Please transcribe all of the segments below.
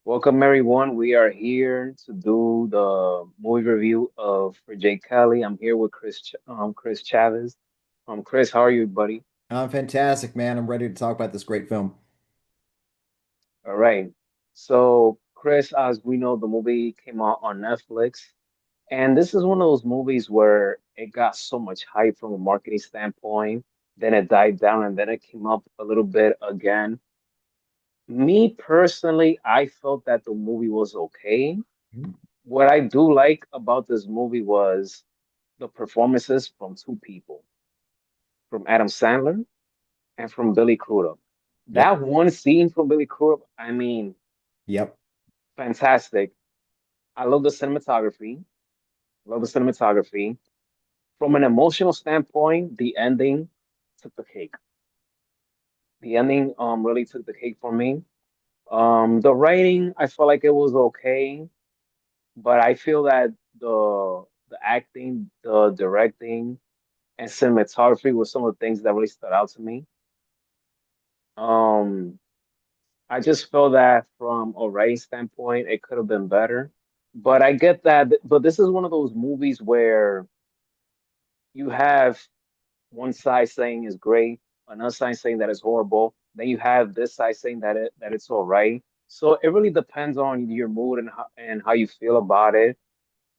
Welcome, everyone. We are here to do the movie review of For Jake Kelly. I'm here with Chris Chavez. Chris, how are you, buddy? I'm fantastic, man. I'm ready to talk about this great film. All right. So, Chris, as we know, the movie came out on Netflix, and this is one of those movies where it got so much hype from a marketing standpoint, then it died down, and then it came up a little bit again. Me personally, I felt that the movie was okay. What I do like about this movie was the performances from two people, from Adam Sandler and from Billy Crudup. Yep. That one scene from Billy Crudup, I mean, Yep. fantastic. I love the cinematography. Love the cinematography. From an emotional standpoint, the ending took the cake. The ending really took the cake for me. The writing, I felt like it was okay, but I feel that the acting, the directing, and cinematography were some of the things that really stood out to me. Um, I just feel that from a writing standpoint, it could have been better. But I get that, but this is one of those movies where you have one side saying is great, another side saying that it's horrible. Then you have this side saying that it's all right. So it really depends on your mood and how you feel about it.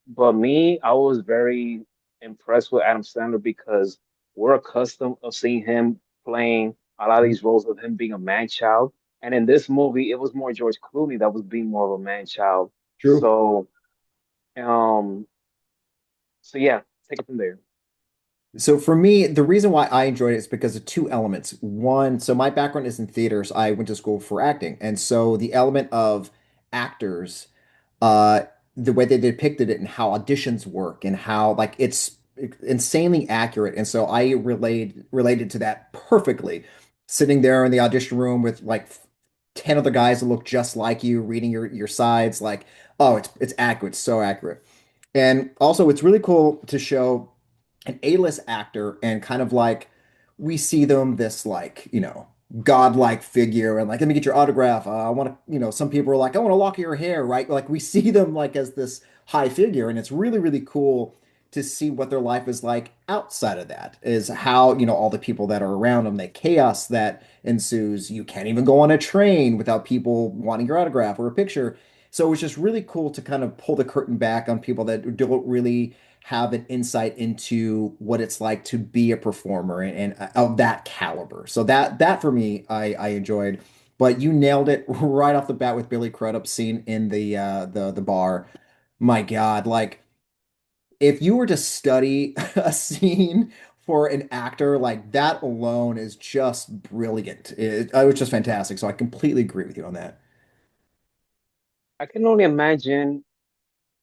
But me, I was very impressed with Adam Sandler because we're accustomed of seeing him playing a lot of these roles of him being a man child. And in this movie, it was more George Clooney that was being more of a man child. True. So, um, so yeah, take it from there. So for me, the reason why I enjoyed it is because of two elements. One, so my background is in theaters. I went to school for acting. And so the element of actors, uh, the way they depicted it and how auditions work and how like it's insanely accurate. And so I related to that perfectly. Sitting there in the audition room with like 10 other guys that look just like you, reading your sides, like, oh, it's accurate, so accurate. And also, it's really cool to show an A-list actor and kind of like we see them this like, godlike figure and like, let me get your autograph. I want to, some people are like, I want to lock your hair, right? Like we see them like as this high figure, and it's really, really cool to see what their life is like outside of that, is how, all the people that are around them, the chaos that ensues. You can't even go on a train without people wanting your autograph or a picture. So it's just really cool to kind of pull the curtain back on people that don't really have an insight into what it's like to be a performer and of that caliber. So that for me, I enjoyed. But you nailed it right off the bat with Billy Crudup's scene in the bar. My God, like if you were to study a scene for an actor, like that alone is just brilliant. It was just fantastic. So I completely agree with you on that. I can only imagine,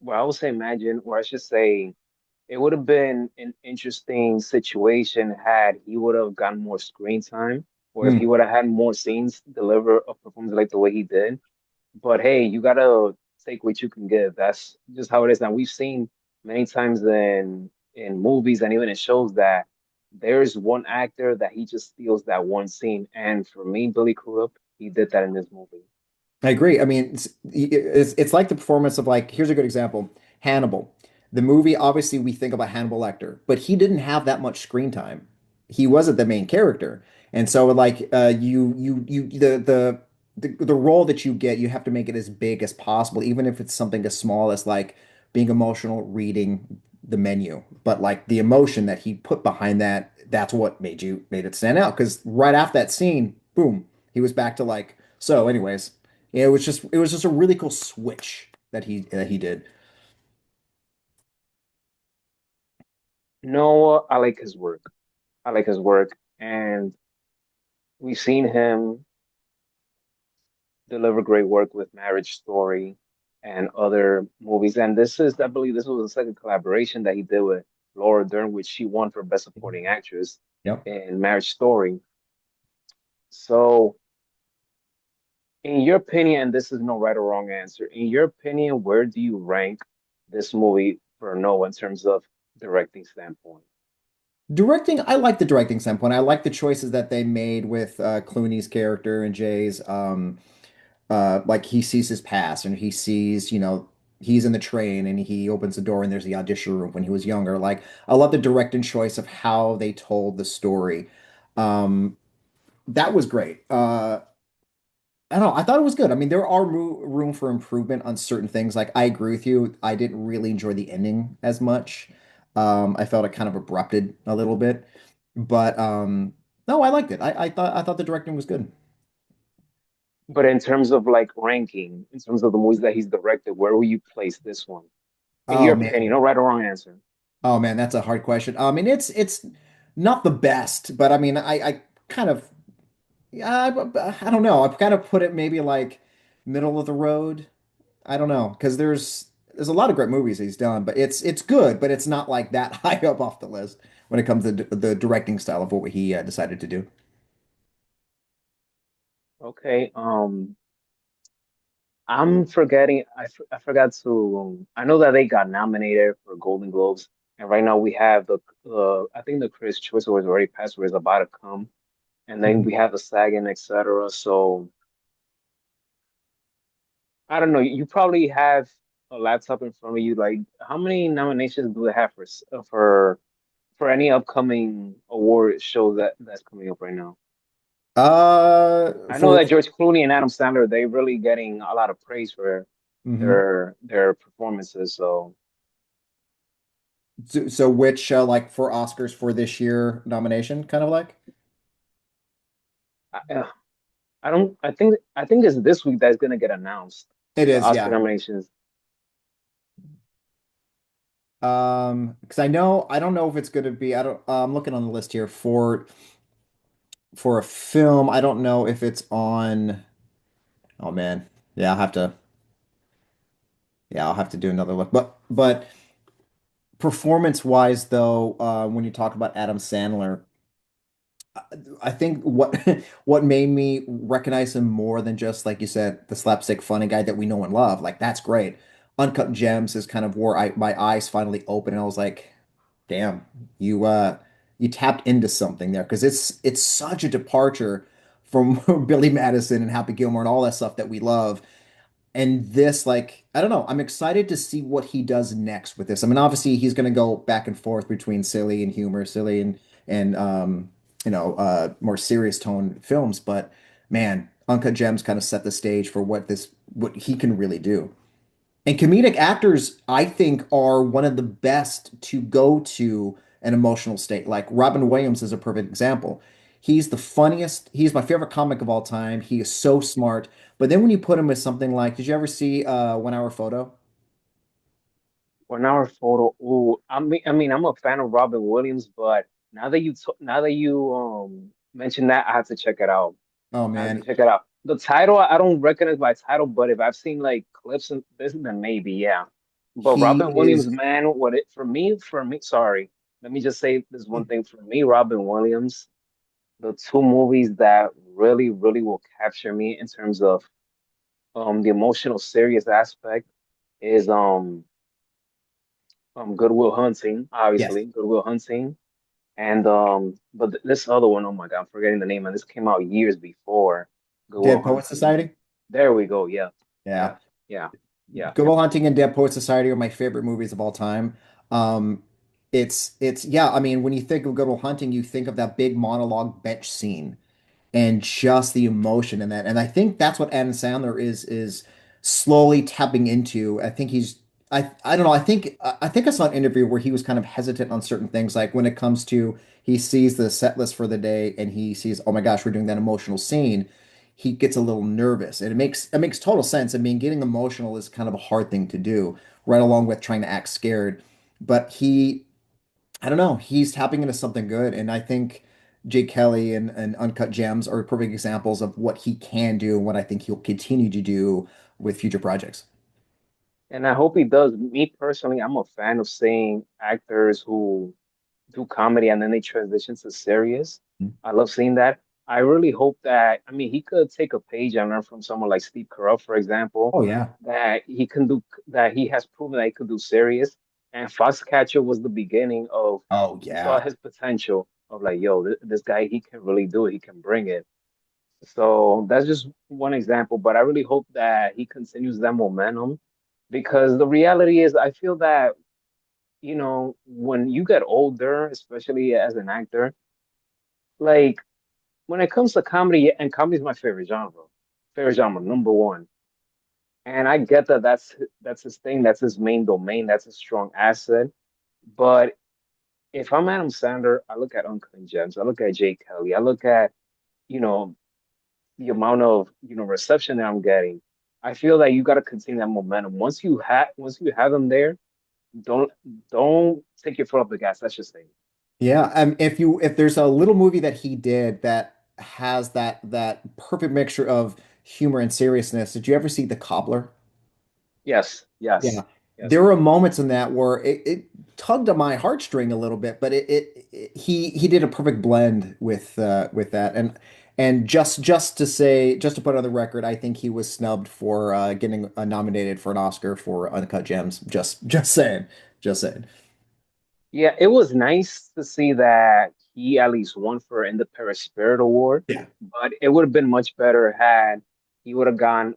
well, I would say imagine, or I should say, it would have been an interesting situation had he would have gotten more screen time, or if Hmm. he would have had more scenes deliver a performance like the way he did. But hey, you gotta take what you can give. That's just how it is. Now we've seen many times in movies and even in shows that there's one actor that he just steals that one scene. And for me, Billy Crudup, he did that in this movie. I agree. I mean, it's like the performance of like, here's a good example, Hannibal. The movie, obviously, we think about Hannibal Lecter, but he didn't have that much screen time. He wasn't the main character, and so like the role that you get, you have to make it as big as possible, even if it's something as small as like being emotional, reading the menu. But like the emotion that he put behind that, that's what made it stand out. Because right after that scene, boom, he was back to like. So, anyways. Yeah, it was just a really cool switch that he did. No, I like his work. I like his work. And we've seen him deliver great work with Marriage Story and other movies. And this is, I believe, this was the second collaboration that he did with Laura Dern, which she won for Best Supporting Actress Yep. in Marriage Story. So, in your opinion, and this is no right or wrong answer, in your opinion, where do you rank this movie for Noah in terms of directing standpoint? Directing, I like the directing standpoint. I like the choices that they made with Clooney's character and Jay's. like he sees his past and he sees, he's in the train and he opens the door and there's the audition room when he was younger. Like I love the directing choice of how they told the story. Um, that was great. I don't know. I thought it was good. I mean, there are room for improvement on certain things. Like, I agree with you. I didn't really enjoy the ending as much. I felt it kind of abrupted a little bit, but no, I liked it. I thought the directing was good. But in terms of like ranking, in terms of the movies that he's directed, where will you place this one? In Oh your opinion, man, no right or wrong answer. oh man, that's a hard question. I mean, it's not the best, but I mean, I kind of, yeah, I don't know. I've kind of put it maybe like middle of the road. I don't know because there's a lot of great movies he's done, but it's good, but it's not like that high up off the list when it comes to the directing style of what he decided to do. Okay. I'm forgetting. I forgot to. I know that they got nominated for Golden Globes, and right now we have the. I think the Critics' Choice Awards already passed, or is about to come, and then Mhm. we have the SAG and etc. So I don't know. You probably have a laptop in front of you. Like, how many nominations do they have for any upcoming award show that's coming up right now? I know For that George Clooney and Adam Sandler, they really getting a lot of praise for mhm. their performances. So So which like for Oscars for this year nomination, kind of like I, I don't. I think it's this week that's gonna get announced. it The is, Oscar yeah. nominations. Because I don't know if it's going to be. I don't. I'm looking on the list here for a film. I don't know if it's on. Oh man, yeah, I'll have to do another look. But performance wise, though, when you talk about Adam Sandler, I think what what made me recognize him more than just like you said, the slapstick funny guy that we know and love. Like that's great. Uncut Gems is kind of where I my eyes finally opened and I was like, damn, you tapped into something there because it's such a departure from Billy Madison and Happy Gilmore and all that stuff that we love. And this, like, I don't know, I'm excited to see what he does next with this. I mean, obviously he's going to go back and forth between silly and humor, silly and more serious tone films, but man, Uncut Gems kind of set the stage for what he can really do. And comedic actors, I think, are one of the best to go to an emotional state. Like Robin Williams is a perfect example. He's the funniest. He's my favorite comic of all time. He is so smart. But then when you put him with something like, did you ever see 1 Hour Photo? 1 hour photo. Ooh, I mean, I'm a fan of Robin Williams, but now that you mentioned that, I have to check it out. Oh I have to man, check it out. The title, I don't recognize by title, but if I've seen like clips and this, then maybe, yeah. But he Robin Williams, is. man, for me, sorry. Let me just say this one thing for me, Robin Williams, the two movies that really, really will capture me in terms of the emotional serious aspect is Goodwill Hunting, Yes, obviously, Goodwill Hunting. And but this other one, oh my God, I'm forgetting the name, and this came out years before Goodwill Dead Poet Hunting. Society. There we go. Yeah, yeah, Yeah, yeah, yeah. Good Will Hunting and Dead Poet Society are my favorite movies of all time. Um, it's yeah. I mean, when you think of Good Will Hunting, you think of that big monologue bench scene and just the emotion in that. And I think that's what Adam Sandler is slowly tapping into. I think he's I don't know. I think I saw an interview where he was kind of hesitant on certain things, like when it comes to he sees the set list for the day and he sees, oh my gosh, we're doing that emotional scene. He gets a little nervous, and it makes total sense. I mean, getting emotional is kind of a hard thing to do, right along with trying to act scared. But I don't know. He's tapping into something good, and I think Jake Kelly and Uncut Gems are perfect examples of what he can do and what I think he'll continue to do with future projects. And I hope he does. Me personally, I'm a fan of seeing actors who do comedy and then they transition to serious. I love seeing that. I really hope that, I mean, he could take a page and learn from someone like Steve Carell, for example, Oh yeah. that he has proven that he could do serious. And Foxcatcher was the beginning of, Oh we saw yeah. his potential of like, yo, this guy, he can really do it. He can bring it. So that's just one example, but I really hope that he continues that momentum because the reality is I feel that, when you get older, especially as an actor, like when it comes to comedy, and comedy is my favorite genre, number one. And I get that that's his thing, that's his main domain, that's a strong asset. But if I'm Adam Sandler, I look at Uncut Gems, I look at Jay Kelly, I look at, you know, the amount of, reception that I'm getting. I feel that you got to continue that momentum. Once you have them there, don't don't take your foot off the gas. That's just thing. Yeah, if there's a little movie that he did that has that perfect mixture of humor and seriousness, did you ever see The Cobbler? Yes, Yeah. yes, yes. There were moments in that where it tugged at my heartstring a little bit, but he did a perfect blend with that. And just to put on the record, I think he was snubbed for getting nominated for an Oscar for Uncut Gems. Just saying. Just saying. Yeah, it was nice to see that he at least won for in the Paris Spirit Award, Yeah. but it would have been much better had he would have gotten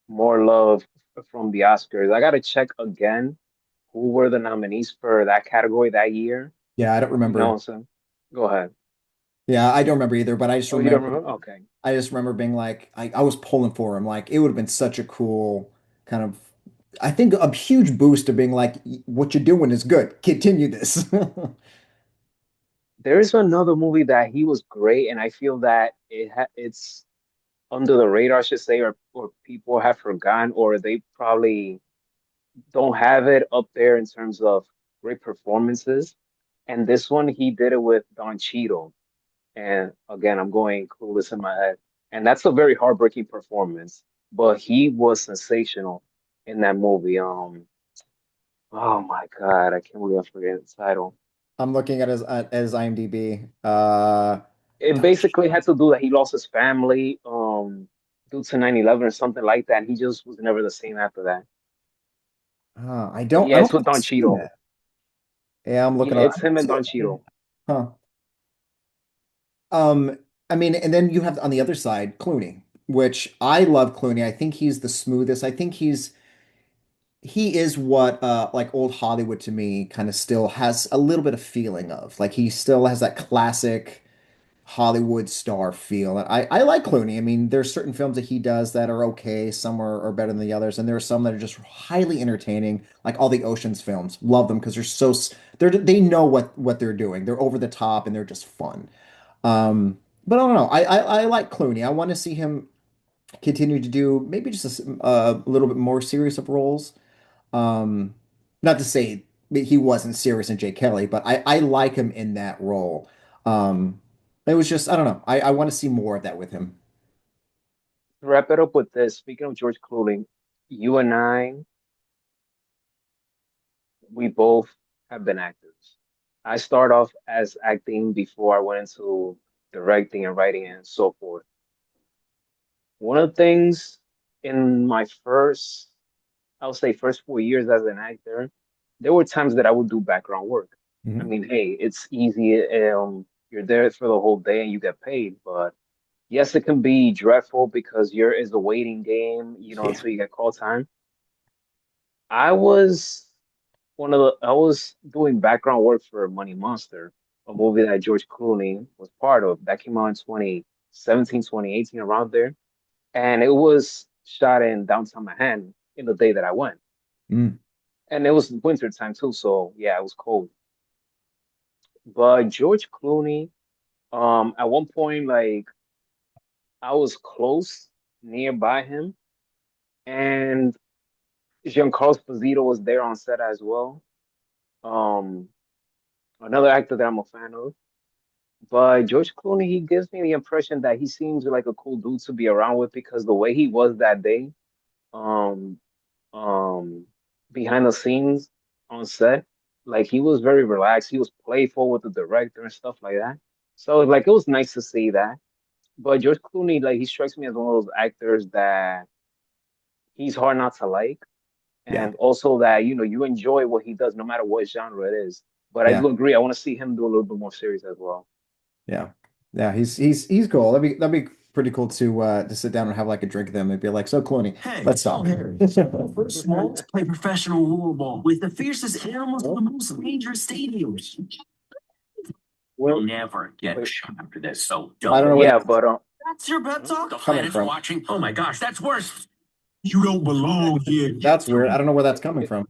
more love from the Oscars. I gotta check again who were the nominees for that category that year. Yeah, I don't remember. So go ahead. Yeah, I don't remember either, but Oh, you don't remember? Okay. I just remember being like, I was pulling for him. Like, it would have been such a cool kind of, I think a huge boost of being like, what you're doing is good. Continue this. There is another movie that he was great, and I feel that it's under the radar, I should say, or people have forgotten, or they probably don't have it up there in terms of great performances. And this one, he did it with Don Cheadle. And again, I'm going clueless in my head. And that's a very heartbreaking performance, but he was sensational in that movie. Oh my God, I can't believe I forget the title. I'm looking at his IMDb. It basically had to do that he lost his family, due to 9/11 or something like that. And he just was never the same after that. I Yeah, don't it's think with I've Don seen Cheadle. that. Yeah, I'm Yeah, looking it's at him and Don it. Cheadle. Huh. Um, I mean, and then you have on the other side Clooney, which I love Clooney. I think he's the smoothest. I think he is what like old Hollywood to me kind of still has a little bit of feeling of. Like he still has that classic Hollywood star feel. And I like Clooney. I mean, there's certain films that he does that are okay, some are better than the others, and there are some that are just highly entertaining, like all the Ocean's films. Love them because they know what they're doing. They're over the top and they're just fun. But I don't know. I like Clooney. I want to see him continue to do maybe just a little bit more serious of roles. Um, Not to say that he wasn't serious in Jay Kelly, but I like him in that role. It was just, I don't know. I want to see more of that with him. To wrap it up with this, speaking of George Clooney, you and I, we both have been actors. I start off as acting before I went into directing and writing and so forth. One of the things in my I'll say first 4 years as an actor, there were times that I would do background work. I Mhm. mean, hey, it's easy. You're there for the whole day and you get paid, but yes, it can be dreadful because you're is a waiting game, Yeah. until you get call time. I was I was doing background work for Money Monster, a movie that George Clooney was part of that came out in 2017, 2018, around there. And it was shot in downtown Manhattan in the day that I went. Mm. And it was winter time too, so yeah, it was cold. But George Clooney, at one point, like I was close nearby him, and Giancarlo Esposito was there on set as well. Um, Another actor that I'm a fan of. But George Clooney, he gives me the impression that he seems like a cool dude to be around with because the way he was that day, um, um, behind the scenes on set, like he was very relaxed. He was playful with the director and stuff like that. So like it was nice to see that. But George Clooney, like he strikes me as one of those actors that he's hard not to like, Yeah. and also that you enjoy what he does no matter what genre it is. But I Yeah. do agree. I want to see him do a little bit more serious as well. Yeah. Yeah, he's cool. That'd be pretty cool to sit down and have like a drink with them and be like, so Clooney, Hey, let's talk. first small to play professional rollerball with the fiercest animals in the most dangerous stadiums. Well, You'll never get wait, shot after this, so I don't know don't. where yeah, that's but That's your pep talk? The coming planet's from. watching. Oh my gosh, that's worse. You don't belong here. That's weird. I don't know where that's coming from.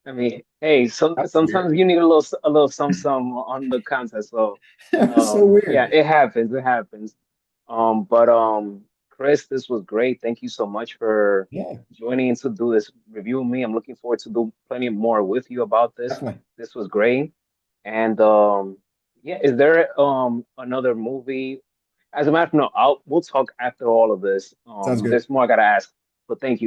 I mean, hey, That's weird. sometimes you need a little some on the content. So, That was so yeah, weird. it happens. It happens. But Chris, this was great. Thank you so much for Yeah, joining in to do this review with me. I'm looking forward to do plenty more with you about this. definitely. This was great. And yeah, is there another movie? As a matter of no, we'll talk after all of this. Sounds good. There's more I gotta ask, but thank you.